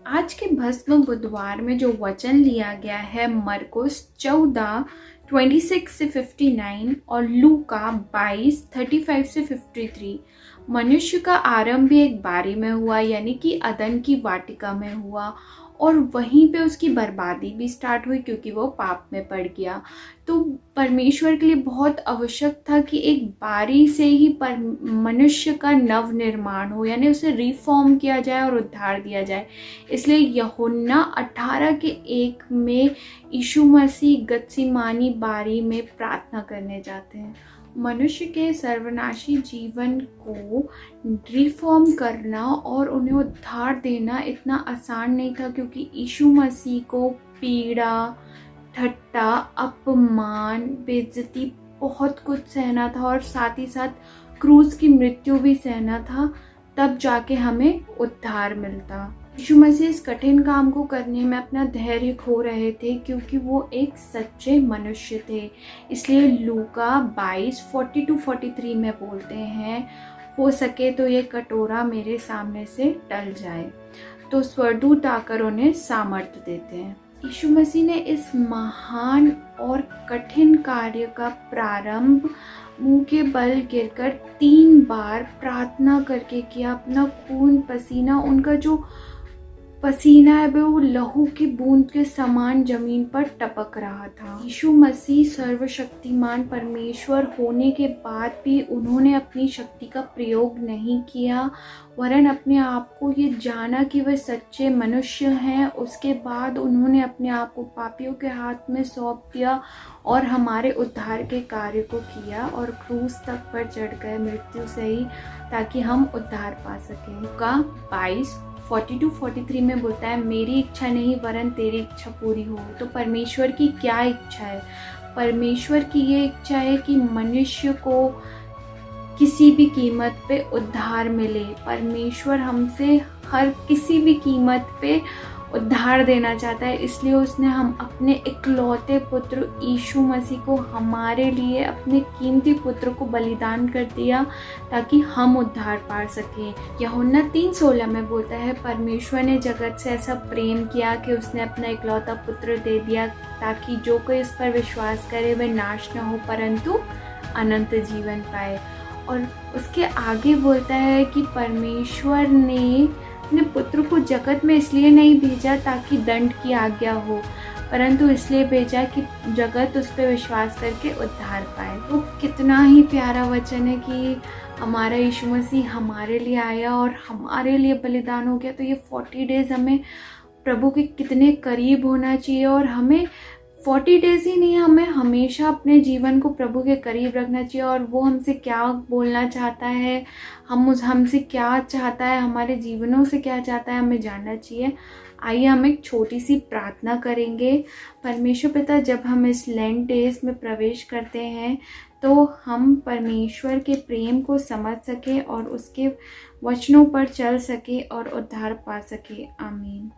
आज के भस्म बुधवार में जो वचन लिया गया है मरकुस 14:26 से 59 और लूका 22:35 से 53। मनुष्य का आरंभ भी एक बारी में हुआ, यानी कि अदन की वाटिका में हुआ, और वहीं पे उसकी बर्बादी भी स्टार्ट हुई क्योंकि वो पाप में पड़ गया। तो परमेश्वर के लिए बहुत आवश्यक था कि एक बारी से ही मनुष्य का नव निर्माण हो, यानी उसे रिफॉर्म किया जाए और उद्धार दिया जाए। इसलिए यूहन्ना 18:1 में यीशु मसीह गत्सिमानी बारी में प्रार्थना करने जाते हैं। मनुष्य के सर्वनाशी जीवन को रिफॉर्म करना और उन्हें उद्धार देना इतना आसान नहीं था, क्योंकि यीशु मसीह को पीड़ा, ठट्टा, अपमान, बेइज्जती बहुत कुछ सहना था और साथ ही साथ क्रूस की मृत्यु भी सहना था, तब जाके हमें उद्धार मिलता। यीशु मसीह इस कठिन काम को करने में अपना धैर्य खो रहे थे क्योंकि वो एक सच्चे मनुष्य थे। इसलिए लूका 22:40-43 में बोलते हैं, हो सके तो ये कटोरा मेरे सामने से टल जाए। तो स्वर्गदूत आकर उन्हें सामर्थ्य देते हैं। यीशु मसीह ने इस महान और कठिन कार्य का प्रारंभ मुंह के बल गिरकर 3 बार प्रार्थना करके किया। अपना खून पसीना, उनका जो पसीना है वो लहू की बूंद के समान जमीन पर टपक रहा था। यीशु मसीह सर्वशक्तिमान परमेश्वर होने के बाद भी उन्होंने अपनी शक्ति का प्रयोग नहीं किया, वरन अपने आप को ये जाना कि वह सच्चे मनुष्य हैं। उसके बाद उन्होंने अपने आप को पापियों के हाथ में सौंप दिया और हमारे उद्धार के कार्य को किया और क्रूस तक पर चढ़ गए, मृत्यु से ही, ताकि हम उद्धार पा सकें। लूका 22:42-43 में बोलता है, मेरी इच्छा नहीं वरन तेरी इच्छा पूरी हो। तो परमेश्वर की क्या इच्छा है? परमेश्वर की ये इच्छा है कि मनुष्य को किसी भी कीमत पे उद्धार मिले। परमेश्वर हमसे हर किसी भी कीमत पे उद्धार देना चाहता है, इसलिए उसने हम अपने इकलौते पुत्र यीशु मसीह को हमारे लिए, अपने कीमती पुत्र को बलिदान कर दिया ताकि हम उद्धार पा सकें। यूहन्ना 3:16 में बोलता है, परमेश्वर ने जगत से ऐसा प्रेम किया कि उसने अपना इकलौता पुत्र दे दिया ताकि जो कोई इस पर विश्वास करे वह नाश न हो परंतु अनंत जीवन पाए। और उसके आगे बोलता है कि परमेश्वर ने अपने पुत्र को जगत में इसलिए नहीं भेजा ताकि दंड की आज्ञा हो, परंतु इसलिए भेजा कि जगत उस पर विश्वास करके उद्धार पाए। तो कितना ही प्यारा वचन है कि हमारा यीशु मसीह हमारे लिए आया और हमारे लिए बलिदान हो गया। तो ये 40 डेज हमें प्रभु के कितने करीब होना चाहिए, और हमें 40 डेज ही नहीं, हमें हमेशा अपने जीवन को प्रभु के करीब रखना चाहिए। और वो हमसे क्या बोलना चाहता है, हमसे क्या चाहता है, हमारे जीवनों से क्या चाहता है, हमें जानना चाहिए। आइए हम एक छोटी सी प्रार्थना करेंगे। परमेश्वर पिता, जब हम इस लेंट डेज में प्रवेश करते हैं तो हम परमेश्वर के प्रेम को समझ सके और उसके वचनों पर चल सके और उद्धार पा सके। आमीन।